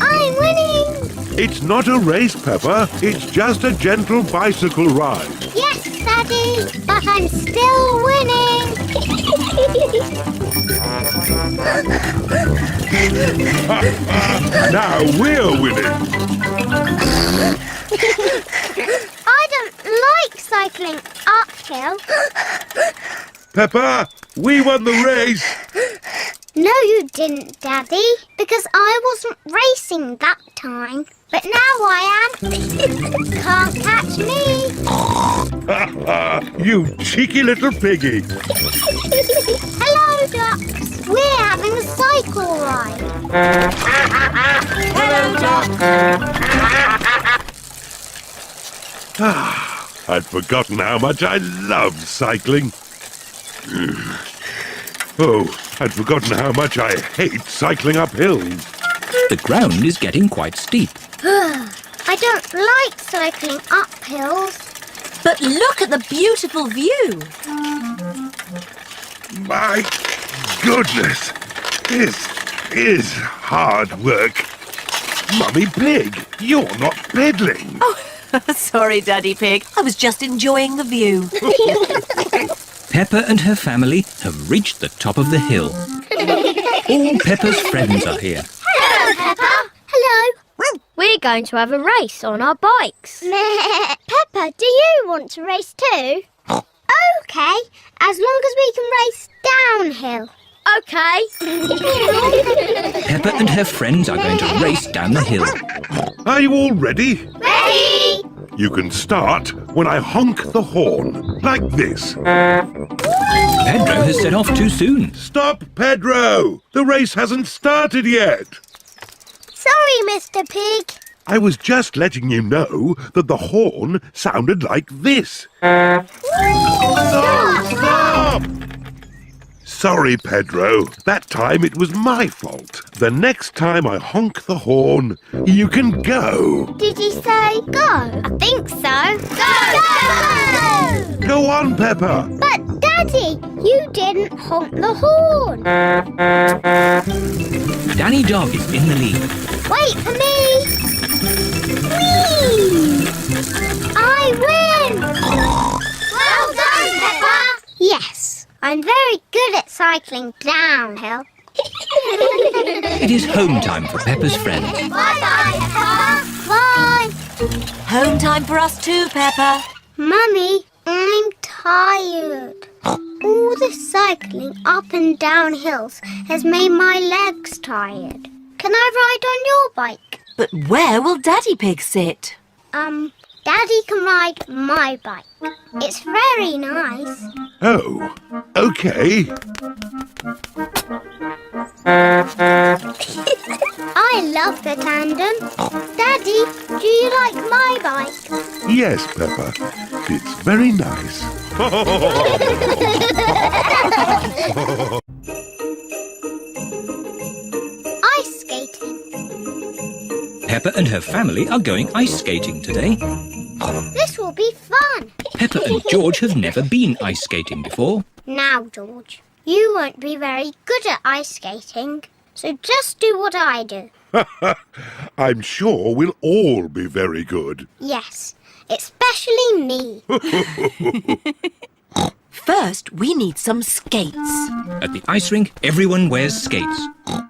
I'm winning! It's not a race, Peppa. It's just a gentle bicycle ride. Yes, Daddy, but I'm still winning. Now we're winning. I don't like cycling uphill. Peppa, We won the race! No, you didn't, Daddy, because I wasn't racing that time. But now I am. Can't catch me. You cheeky little piggy. Hello, ducks. We're having a cycle ride. Hello, Duck. I'd forgotten how much I love cycling. Oh, I'd forgotten how much I hate cycling up hills. The ground is getting quite steep. I don't like cycling up hills. But look at the beautiful view. My goodness, this is hard work. Mummy Pig, you're not pedaling. Sorry, Daddy Pig. I was just enjoying the view. Peppa and her family have reached the top of the hill. All Peppa's friends are here. Hello, Peppa. Hello. We're going to have a race on our bikes. Peppa, do you want to race too? OK, as long as we can race downhill. Okay. Peppa and her friends are going to race down the hill. Are you all ready? Ready? You can start when I honk the horn, like this. Pedro has set off too soon. Stop, Pedro! The race hasn't started yet. Sorry, Mr. Pig. I was just letting you know that the horn sounded like this. Stop! Sorry, Pedro. That time it was my fault. The next time I honk the horn, you can go. Did you say go? I think so. Go! Go on, Peppa. But, Daddy, you didn't honk the horn. Danny Dog is in the lead. Wait for me. Whee! I win! Well done, Peppa. Yes, I'm very good at cycling downhill. It is home time for Peppa's friends. Bye-bye, Peppa. Bye. Home time for us too, Peppa. Mummy, I'm tired. All the cycling up and down hills has made my legs tired. Can I ride on your bike? But where will Daddy Pig sit? Daddy can ride my bike. It's very nice. Oh, OK. I love the tandem. Daddy, do you like my bike? Yes, Peppa. It's very nice. Ice skating. Peppa and her family are going ice skating today. This will be fun. Peppa and George have never been ice skating before. Now, George, you won't be very good at ice skating, so just do what I do. I'm sure we'll all be very good. Yes, especially me. First, we need some skates. At the ice rink, everyone wears skates.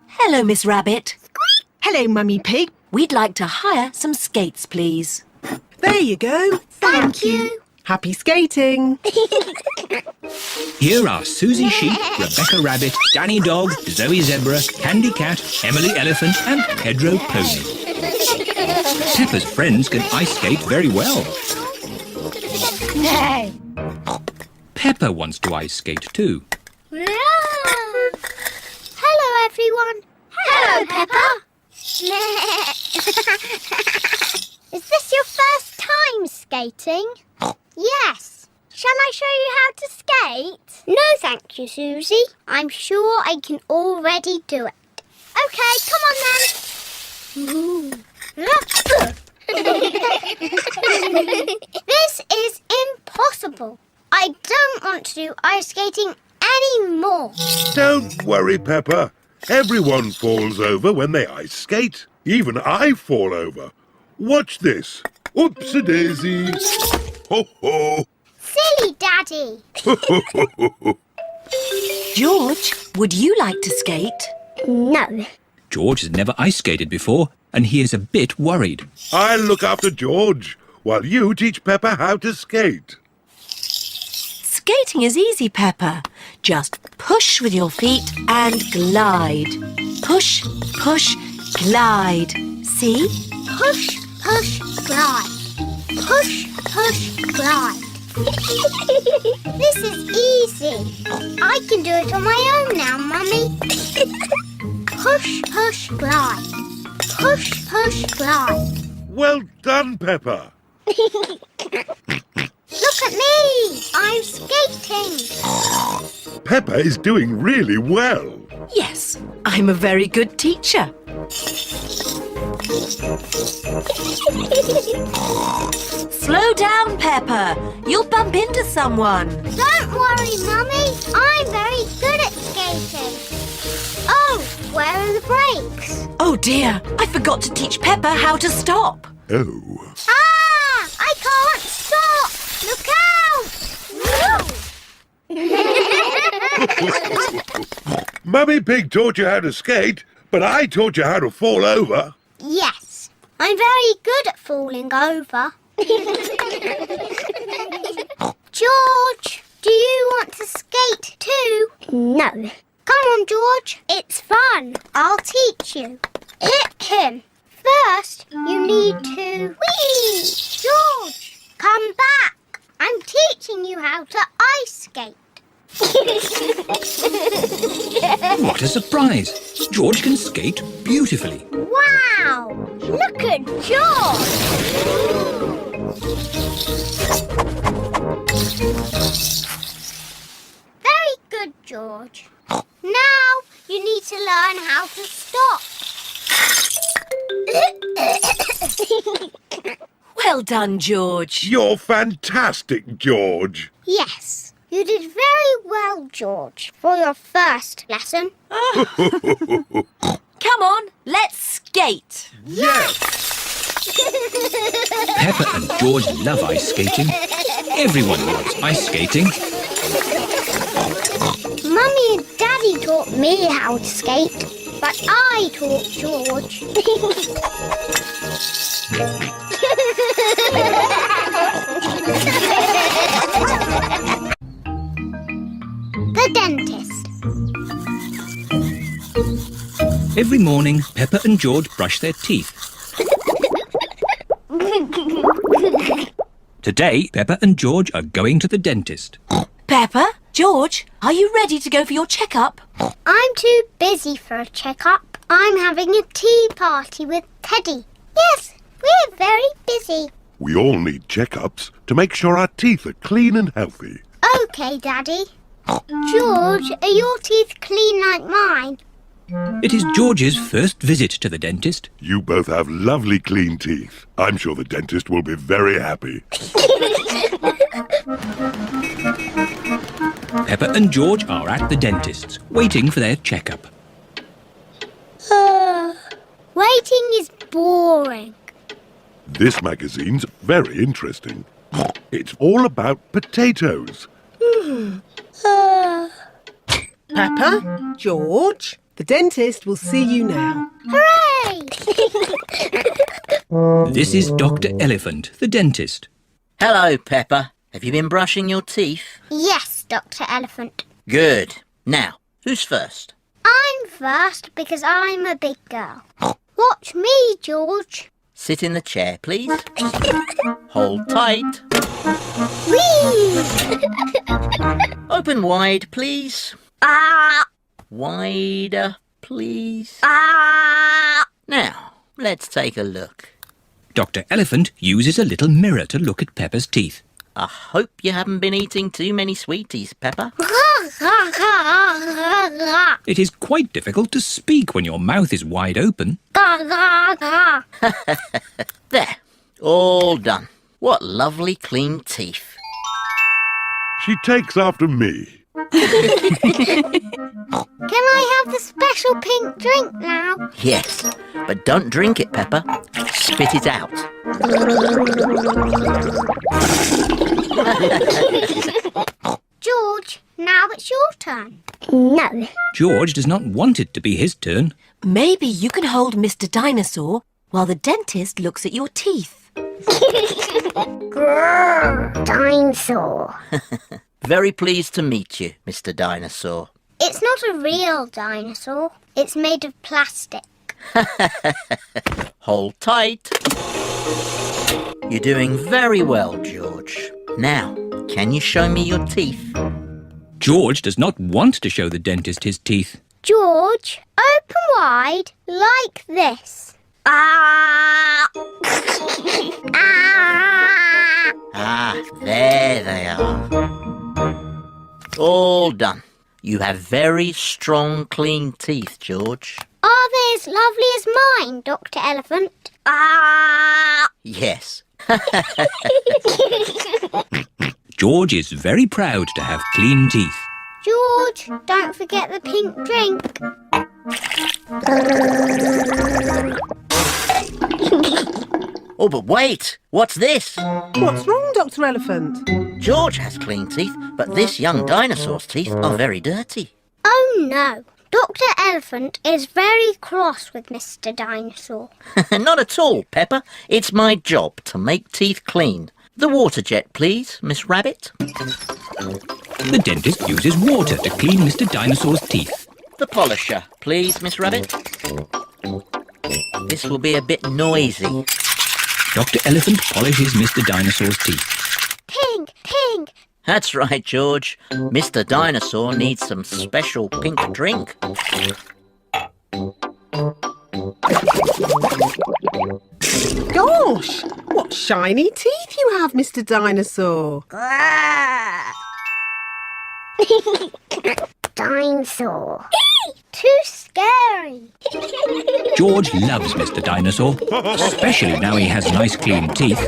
Hello, Miss Rabbit. Hello, Mummy Pig. We'd like to hire some skates, please. There you go. Thank you. Happy skating. Here are Susie Sheep, Rebecca Rabbit, Danny Dog, Zoe Zebra, Candy Cat, Emily Elephant and Pedro Pony. Peppa's friends can ice skate very well. No. Peppa wants to ice skate too. Hello, everyone. Hello, Peppa. Is this your first time skating? Yes. Shall I show you how to skate? No, thank you, Susie. I'm sure I can already do it. OK, come on then. This is impossible. I don't want to do ice skating anymore. Don't worry, Peppa. Everyone falls over when they ice skate. Even I fall over. Watch this. Oopsie-daisy. Ho-ho. Silly Daddy. George, would you like to skate? No. George has never ice skated before and he is a bit worried. I'll look after George while you teach Peppa how to skate. Skating is easy, Peppa. Just push with your feet and glide. Push, push, glide. See? Push, push, glide. Push, push, glide. This is easy. I can do it on my own now, Mummy. Push, push, glide. Push, push, glide. Well done, Peppa. Look at me! I'm skating. Peppa is doing really well. Yes, I'm a very good teacher. Slow down, Peppa. You'll bump into someone. Don't worry, Mummy. I'm very good at skating. Oh, where are the brakes? Oh dear, I forgot to teach Peppa how to stop. Oh. Ah! I can't stop! Look out! Mummy Pig taught you how to skate, but I taught you how to fall over. Yes, I'm very good at falling over. George, do you want to skate too? No. Come on, George. It's fun. I'll teach you. Hit him. First, you need to... Whee! George, come back. I'm teaching you how to ice skate. What a surprise! George can skate beautifully. Wow! Look at George! Very good, George. Now you need to learn how to stop. Well done, George. You're fantastic, George. Yes, you did very well, George, for your first lesson. Come on, let's skate. Yes! Peppa and George love ice skating. Everyone loves ice skating. Mummy and Daddy taught me how to skate, but I taught George. The dentist. Every morning, Peppa and George brush their teeth. Today, Peppa and George are going to the dentist. Peppa, George, are you ready to go for your checkup? I'm too busy for a checkup. I'm having a tea party with Teddy. Yes, we're very busy. We all need checkups to make sure our teeth are clean and healthy. OK, Daddy. George, are your teeth clean like mine? It is George's first visit to the dentist. You both have lovely clean teeth. I'm sure the dentist will be very happy. Peppa and George are at the dentist's, waiting for their checkup. Waiting is boring. This magazine's very interesting. It's all about potatoes. Peppa, George, the dentist will see you now. Hooray! This is Dr. Elephant, the dentist. Hello, Peppa. Have you been brushing your teeth? Yes, Dr. Elephant. Good. Now, who's first? I'm first because I'm a big girl. Watch me, George. Sit in the chair, please. Hold tight. Whee! Open wide, please. Ah! Wider, please. Ah! Now, let's take a look. Dr. Elephant uses a little mirror to look at Peppa's teeth. I hope you haven't been eating too many sweeties, Peppa. It is quite difficult to speak when your mouth is wide open. There, all done. What lovely clean teeth. She takes after me. Can I have the special pink drink now? Yes, but don't drink it, Peppa. Spit it out. George, now it's your turn. No. George does not want it to be his turn. Maybe you can hold Mr. Dinosaur while the dentist looks at your teeth. Grrr, dinosaur. Very pleased to meet you, Mr. Dinosaur. It's not a real dinosaur. It's made of plastic. Hold tight. You're doing very well, George. Now, can you show me your teeth? George does not want to show the dentist his teeth. George, open wide like this. Ah! Ah! Ah, there they are. All done. You have very strong, clean teeth, George. Are they as lovely as mine, Dr. Elephant? Ah! Yes. George is very proud to have clean teeth. George, don't forget the pink drink. Oh, but wait! What's this? What's wrong, Dr. Elephant? George has clean teeth, but this young dinosaur's teeth are very dirty. Oh no, Dr. Elephant is very cross with Mr. Dinosaur. Not at all, Peppa. It's my job to make teeth clean. The water jet, please, Miss Rabbit. The dentist uses water to clean Mr. Dinosaur's teeth. The polisher, please, Miss Rabbit. This will be a bit noisy. Dr. Elephant polishes Mr. Dinosaur's teeth. Pink, pink. That's right, George. Mr. Dinosaur needs some special pink drink. Gosh, what shiny teeth you have, Mr. Dinosaur. Dinosaur. Too scary. George loves Mr. Dinosaur, especially now he has nice clean teeth.